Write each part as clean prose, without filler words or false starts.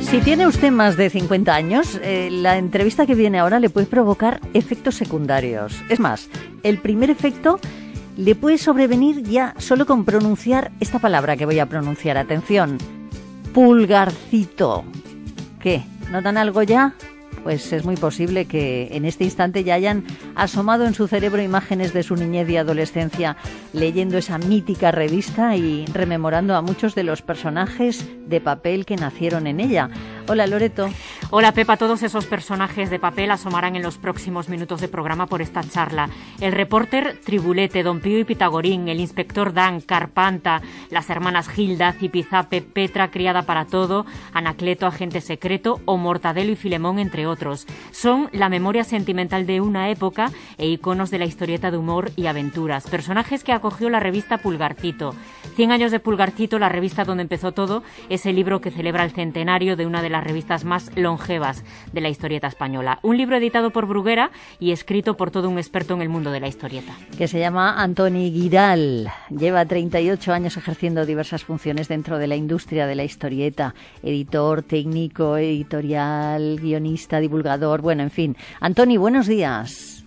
Si tiene usted más de 50 años, la entrevista que viene ahora le puede provocar efectos secundarios. Es más, el primer efecto le puede sobrevenir ya solo con pronunciar esta palabra que voy a pronunciar. Atención, pulgarcito. ¿Qué? ¿Notan algo ya? Pues es muy posible que en este instante ya hayan asomado en su cerebro imágenes de su niñez y adolescencia leyendo esa mítica revista y rememorando a muchos de los personajes de papel que nacieron en ella. Hola, Loreto. Hola, Pepa. Todos esos personajes de papel asomarán en los próximos minutos de programa por esta charla. El reporter Tribulete, Don Pío y Pitagorín, el inspector Dan, Carpanta, las hermanas Gilda, Zipizape, Petra, criada para todo, Anacleto, agente secreto, o Mortadelo y Filemón, entre otros. Son la memoria sentimental de una época e iconos de la historieta de humor y aventuras. Personajes que acogió la revista Pulgarcito. 100 años de Pulgarcito, la revista donde empezó todo, es el libro que celebra el centenario de una de las revistas más longevas de la historieta española. Un libro editado por Bruguera y escrito por todo un experto en el mundo de la historieta. Que se llama Antoni Giral. Lleva 38 años ejerciendo diversas funciones dentro de la industria de la historieta. Editor, técnico, editorial, guionista, divulgador, bueno, en fin. Antoni, buenos días.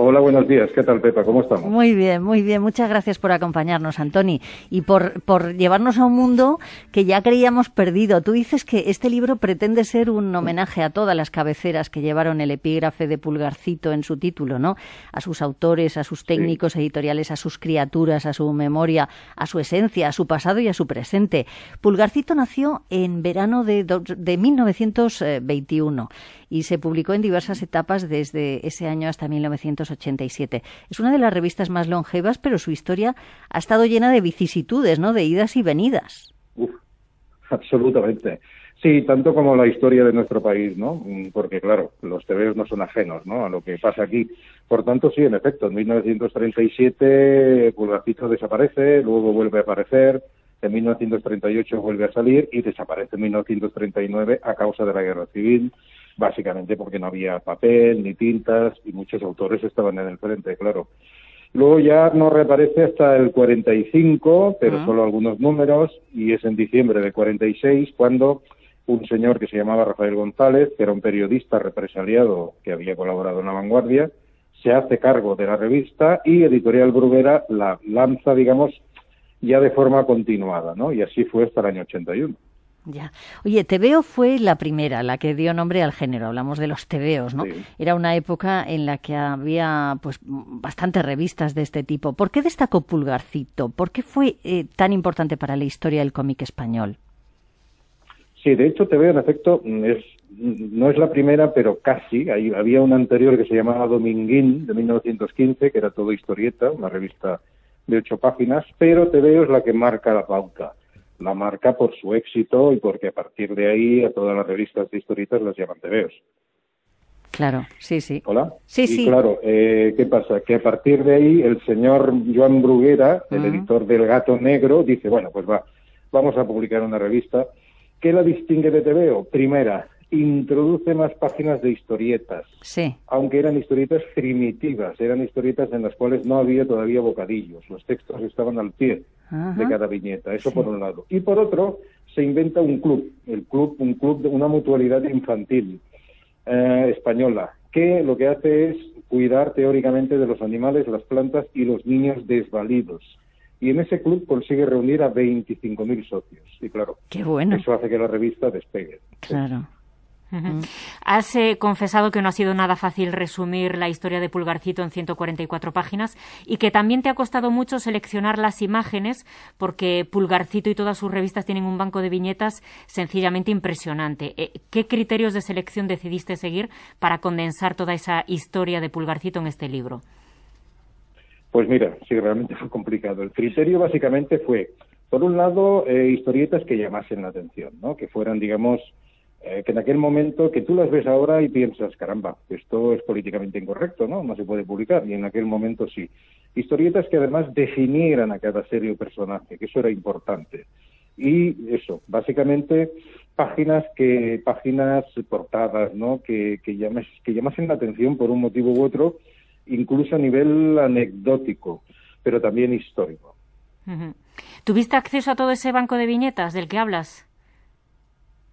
Hola, buenos días. ¿Qué tal, Pepa? ¿Cómo estamos? Muy bien, muy bien. Muchas gracias por acompañarnos, Antoni, y por llevarnos a un mundo que ya creíamos perdido. Tú dices que este libro pretende ser un homenaje a todas las cabeceras que llevaron el epígrafe de Pulgarcito en su título, ¿no? A sus autores, a sus técnicos editoriales, a sus criaturas, a su memoria, a su esencia, a su pasado y a su presente. Pulgarcito nació en verano de 1921 y se publicó en diversas etapas desde ese año hasta 1987. Es una de las revistas más longevas, pero su historia ha estado llena de vicisitudes, ¿no? De idas y venidas. Absolutamente. Sí, tanto como la historia de nuestro país, ¿no? Porque, claro, los tebeos no son ajenos, ¿no?, a lo que pasa aquí. Por tanto, sí, en efecto, en 1937 Pulgarcito desaparece, luego vuelve a aparecer, en 1938 vuelve a salir y desaparece en 1939 a causa de la Guerra Civil, básicamente porque no había papel ni tintas y muchos autores estaban en el frente, claro. Luego ya no reaparece hasta el 45, pero solo algunos números, y es en diciembre del 46 cuando un señor que se llamaba Rafael González, que era un periodista represaliado que había colaborado en La Vanguardia, se hace cargo de la revista y Editorial Bruguera la lanza, digamos, ya de forma continuada, ¿no? Y así fue hasta el año 81. Ya. Oye, tebeo fue la primera, la que dio nombre al género. Hablamos de los tebeos, ¿no? Sí. Era una época en la que había pues bastantes revistas de este tipo. ¿Por qué destacó Pulgarcito? ¿Por qué fue tan importante para la historia del cómic español? Sí, de hecho tebeo en efecto no es la primera, pero casi. Había una anterior que se llamaba Dominguín, de 1915, que era todo historieta, una revista de 8 páginas, pero tebeo es la que marca la pauta. La marca por su éxito y porque a partir de ahí a todas las revistas de historietas las llaman tebeos. Claro, sí, sí. ¿Hola? Sí, y sí. Claro, ¿qué pasa? Que a partir de ahí el señor Joan Bruguera, el editor del Gato Negro, dice, bueno, pues vamos a publicar una revista. ¿Qué la distingue de tebeo? Primera, introduce más páginas de historietas. Sí. Aunque eran historietas primitivas, eran historietas en las cuales no había todavía bocadillos, los textos estaban al pie de cada viñeta, eso sí. Por un lado. Y por otro, se inventa un club, una mutualidad infantil española, que lo que hace es cuidar teóricamente de los animales, las plantas y los niños desvalidos. Y en ese club consigue reunir a 25.000 socios. Y claro, qué bueno. Eso hace que la revista despegue. Claro. Has confesado que no ha sido nada fácil resumir la historia de Pulgarcito en 144 páginas y que también te ha costado mucho seleccionar las imágenes porque Pulgarcito y todas sus revistas tienen un banco de viñetas sencillamente impresionante. ¿Qué criterios de selección decidiste seguir para condensar toda esa historia de Pulgarcito en este libro? Pues mira, sí, realmente fue complicado. El criterio básicamente fue, por un lado, historietas que llamasen la atención, ¿no? Que fueran, digamos, que en aquel momento, que tú las ves ahora y piensas, caramba, esto es políticamente incorrecto, ¿no? No se puede publicar, y en aquel momento sí. Historietas que además definieran a cada serie o personaje, que eso era importante. Y eso, básicamente, páginas, portadas, ¿no? Que llamasen la atención por un motivo u otro, incluso a nivel anecdótico, pero también histórico. ¿Tuviste acceso a todo ese banco de viñetas del que hablas?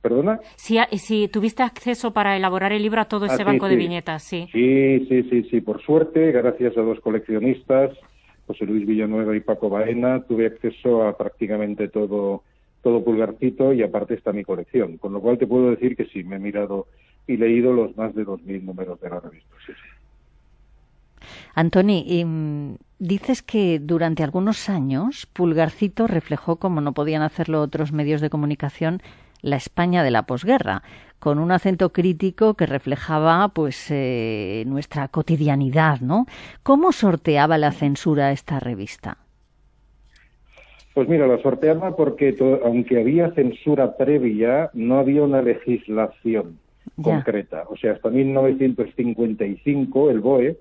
¿Perdona? Si tuviste acceso para elaborar el libro a todo ese banco de viñetas, sí. Sí. Por suerte, gracias a dos coleccionistas, José Luis Villanueva y Paco Baena, tuve acceso a prácticamente todo Pulgarcito, y aparte está mi colección. Con lo cual te puedo decir que sí, me he mirado y leído los más de 2.000 números de la revista. Sí. Antoni, dices que durante algunos años Pulgarcito reflejó, como no podían hacerlo otros medios de comunicación, la España de la posguerra, con un acento crítico que reflejaba pues nuestra cotidianidad, ¿no? ¿Cómo sorteaba la censura esta revista? Pues mira, la sorteaba porque aunque había censura previa, no había una legislación concreta. O sea, hasta 1955 el BOE,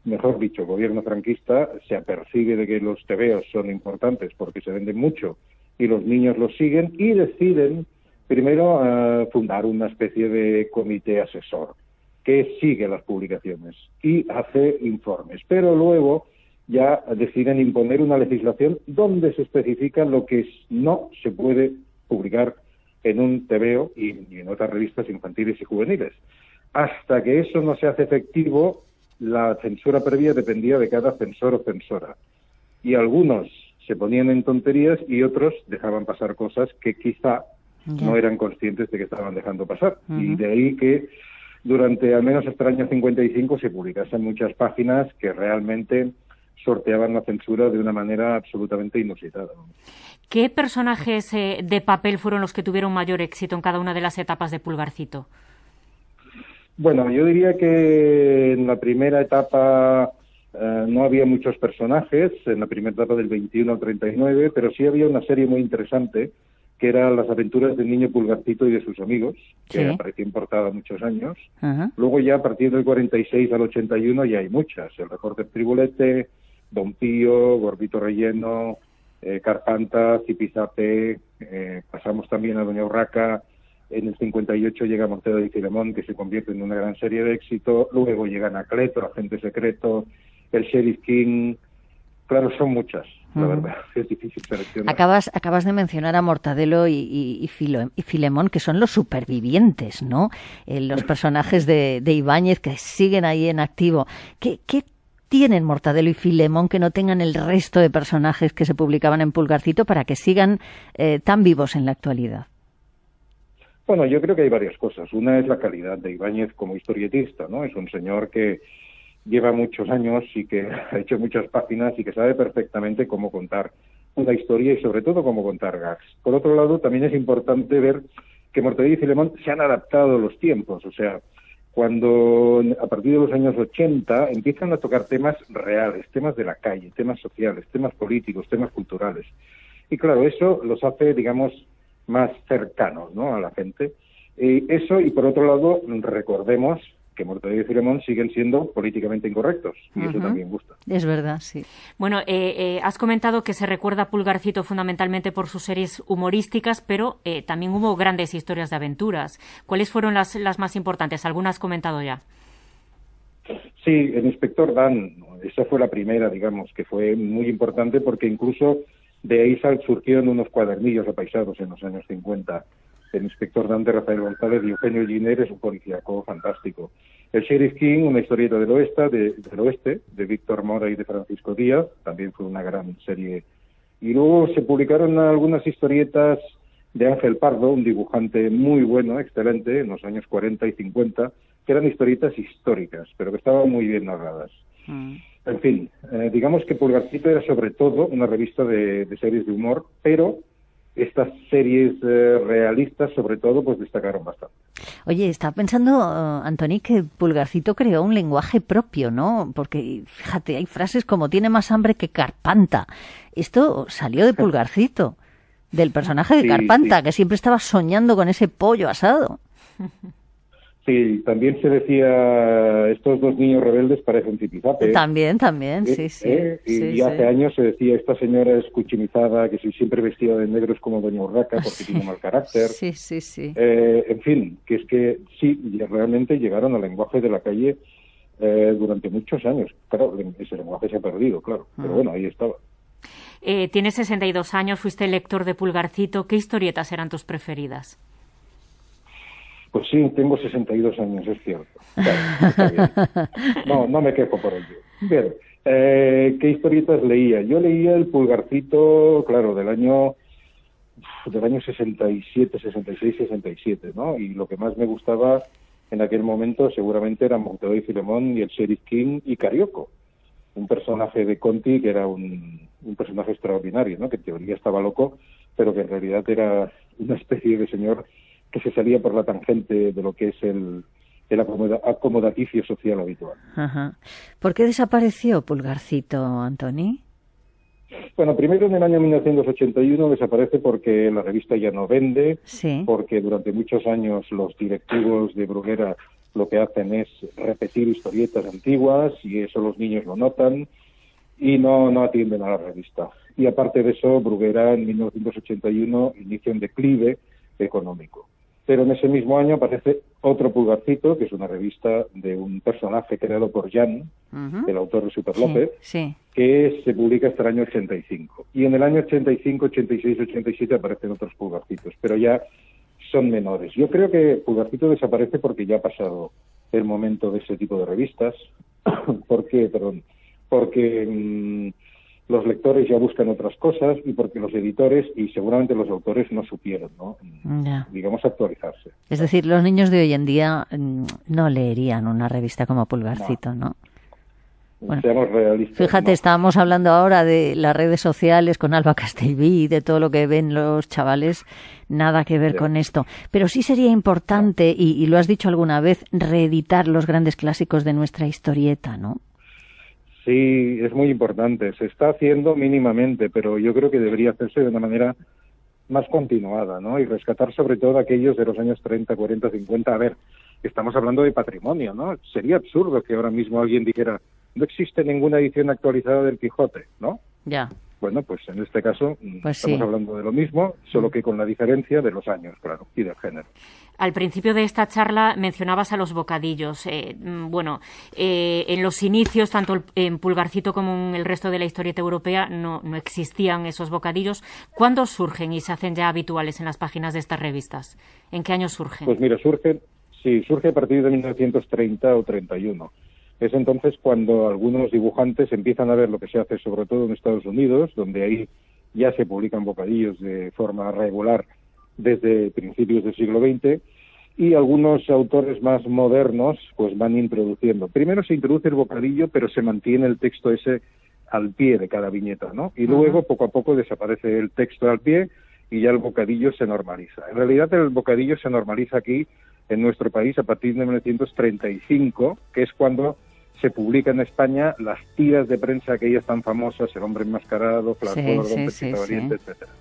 mejor dicho, el gobierno franquista, se apercibe de que los tebeos son importantes porque se venden mucho y los niños los siguen, y deciden primero fundar una especie de comité asesor que sigue las publicaciones y hace informes, pero luego ya deciden imponer una legislación donde se especifica lo que no se puede publicar en un tebeo y en otras revistas infantiles y juveniles. Hasta que eso no se hace efectivo, la censura previa dependía de cada censor o censora, y algunos se ponían en tonterías y otros dejaban pasar cosas que quizá no eran conscientes de que estaban dejando pasar. Y de ahí que durante al menos hasta el año 55 se publicasen muchas páginas que realmente sorteaban la censura de una manera absolutamente inusitada. ¿Qué personajes de papel fueron los que tuvieron mayor éxito en cada una de las etapas de Pulgarcito? Bueno, yo diría que en la primera etapa no había muchos personajes, en la primera etapa del 21 al 39, pero sí había una serie muy interesante, que era Las aventuras del niño Pulgarcito y de sus amigos, que apareció en portada muchos años. Luego ya a partir del 46 al 81 ya hay muchas, El reporter Tribulete, Don Pío, Gordito Relleno, Carpanta, Zipizape, pasamos también a Doña Urraca. En el 58 llega Mortadelo y Filemón, que se convierte en una gran serie de éxito. Luego llega Anacleto, Agente Secreto, El Sheriff King. Claro, son muchas, la verdad. Es difícil seleccionar. Acabas de mencionar a Mortadelo y Filemón, que son los supervivientes, ¿no? Los personajes de Ibáñez que siguen ahí en activo. ¿Qué tienen Mortadelo y Filemón que no tengan el resto de personajes que se publicaban en Pulgarcito para que sigan tan vivos en la actualidad? Bueno, yo creo que hay varias cosas. Una es la calidad de Ibáñez como historietista, ¿no? Es un señor que lleva muchos años y que ha hecho muchas páginas y que sabe perfectamente cómo contar una historia y sobre todo cómo contar gags. Por otro lado, también es importante ver que Mortadelo y Filemón se han adaptado a los tiempos. O sea, cuando a partir de los años 80 empiezan a tocar temas reales, temas de la calle, temas sociales, temas políticos, temas culturales. Y claro, eso los hace, digamos, más cercanos, ¿no?, a la gente. Eso, y por otro lado, recordemos que Mortadelo y Filemón siguen siendo políticamente incorrectos, y eso también gusta. Es verdad, sí. Bueno, has comentado que se recuerda a Pulgarcito fundamentalmente por sus series humorísticas, pero también hubo grandes historias de aventuras. ¿Cuáles fueron las más importantes? ¿Alguna has comentado ya? Sí, el Inspector Dan, esa fue la primera, digamos, que fue muy importante porque incluso de ahí surgieron unos cuadernillos apaisados en los años 50. El Inspector Dan de Rafael González y Eugenio Giner es un policíaco fantástico. El Sheriff King, una historieta del oeste, de Víctor Mora y de Francisco Díaz, también fue una gran serie. Y luego se publicaron algunas historietas de Ángel Pardo, un dibujante muy bueno, excelente, en los años 40 y 50, que eran historietas históricas, pero que estaban muy bien narradas. En fin, digamos que Pulgarcito era sobre todo una revista de series de humor, pero estas series realistas, sobre todo, pues destacaron bastante. Oye, estaba pensando, Antoni, que Pulgarcito creó un lenguaje propio, ¿no? Porque, fíjate, hay frases como tiene más hambre que Carpanta. Esto salió de Pulgarcito, del personaje de Carpanta, que siempre estaba soñando con ese pollo asado. Sí, también se decía, estos dos niños rebeldes parecen Zipizape. También, sí. Y hace años se decía, esta señora es cuchimizada, que siempre vestida de negro es como Doña Urraca, porque tiene mal carácter. Sí. En fin, que es que sí, realmente llegaron al lenguaje de la calle durante muchos años. Claro, ese lenguaje se ha perdido, claro, pero bueno, ahí estaba. Tienes 62 años, fuiste lector de Pulgarcito. ¿Qué historietas eran tus preferidas? Pues sí, tengo 62 años, es cierto. Claro, está bien. No me quejo por ello. Bien, ¿qué historietas leía? Yo leía el Pulgarcito, claro, del año 67, 66, 67, ¿no? Y lo que más me gustaba en aquel momento seguramente eran Montevideo y Filemón y el Sheriff King y Carioco, un personaje de Conti que era un personaje extraordinario, ¿no? Que en teoría estaba loco, pero que en realidad era una especie de señor que se salía por la tangente de lo que es el acomodaticio social habitual. Ajá. ¿Por qué desapareció Pulgarcito, Antoni? Bueno, primero en el año 1981 desaparece porque la revista ya no vende, sí, porque durante muchos años los directivos de Bruguera lo que hacen es repetir historietas antiguas y eso los niños lo notan y no atienden a la revista. Y aparte de eso, Bruguera en 1981 inicia un declive económico. Pero en ese mismo año aparece otro Pulgarcito, que es una revista de un personaje creado por Jan, el autor de Super López, que se publica hasta el año 85. Y en el año 85, 86, 87 aparecen otros Pulgarcitos, pero ya son menores. Yo creo que Pulgarcito desaparece porque ya ha pasado el momento de ese tipo de revistas. ¿Por qué? Porque los lectores ya buscan otras cosas y porque los editores y seguramente los autores no supieron, ¿no? Digamos, actualizarse. Es decir, los niños de hoy en día no leerían una revista como Pulgarcito, ¿no? Bueno, seamos realistas. Fíjate, estábamos hablando ahora de las redes sociales con Alba Castelví, de todo lo que ven los chavales, nada que ver con esto. Pero sí sería importante, y lo has dicho alguna vez, reeditar los grandes clásicos de nuestra historieta, ¿no? Sí, es muy importante. Se está haciendo mínimamente, pero yo creo que debería hacerse de una manera más continuada, ¿no? Y rescatar sobre todo aquellos de los años 30, 40, 50. A ver, estamos hablando de patrimonio, ¿no? Sería absurdo que ahora mismo alguien dijera no existe ninguna edición actualizada del Quijote, ¿no? Ya. Bueno, pues en este caso pues estamos hablando de lo mismo, solo que con la diferencia de los años, claro, y del género. Al principio de esta charla mencionabas a los bocadillos. En los inicios, tanto en Pulgarcito como en el resto de la historieta europea, no existían esos bocadillos. ¿Cuándo surgen y se hacen ya habituales en las páginas de estas revistas? ¿En qué año surgen? Pues mira, surge a partir de 1930 o 31. Es entonces cuando algunos dibujantes empiezan a ver lo que se hace sobre todo en Estados Unidos, donde ahí ya se publican bocadillos de forma regular desde principios del siglo XX, y algunos autores más modernos pues van introduciendo. Primero se introduce el bocadillo, pero se mantiene el texto ese al pie de cada viñeta, ¿no? Y luego poco a poco desaparece el texto al pie y ya el bocadillo se normaliza. En realidad el bocadillo se normaliza aquí en nuestro país a partir de 1935, que es cuando se publica en España las tiras de prensa aquellas tan famosas, El hombre enmascarado, Flash Gordon, Pechita Valiente, etcétera.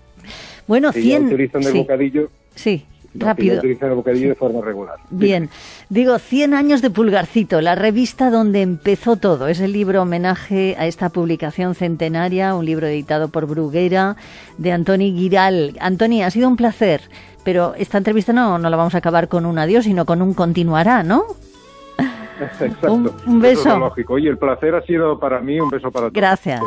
Bueno, ya utilizan el bocadillo. Sí. Rápido. Utilizan el bocadillo de forma regular. Bien, digo, 100 años de Pulgarcito, la revista donde empezó todo. Es el libro homenaje a esta publicación centenaria, un libro editado por Bruguera, de Antoni Giral. Antoni, ha sido un placer, pero esta entrevista no la vamos a acabar con un adiós, sino con un continuará, ¿no? Exacto. Un beso. Eso es lógico. Oye, el placer ha sido para mí, un beso para todos. Gracias.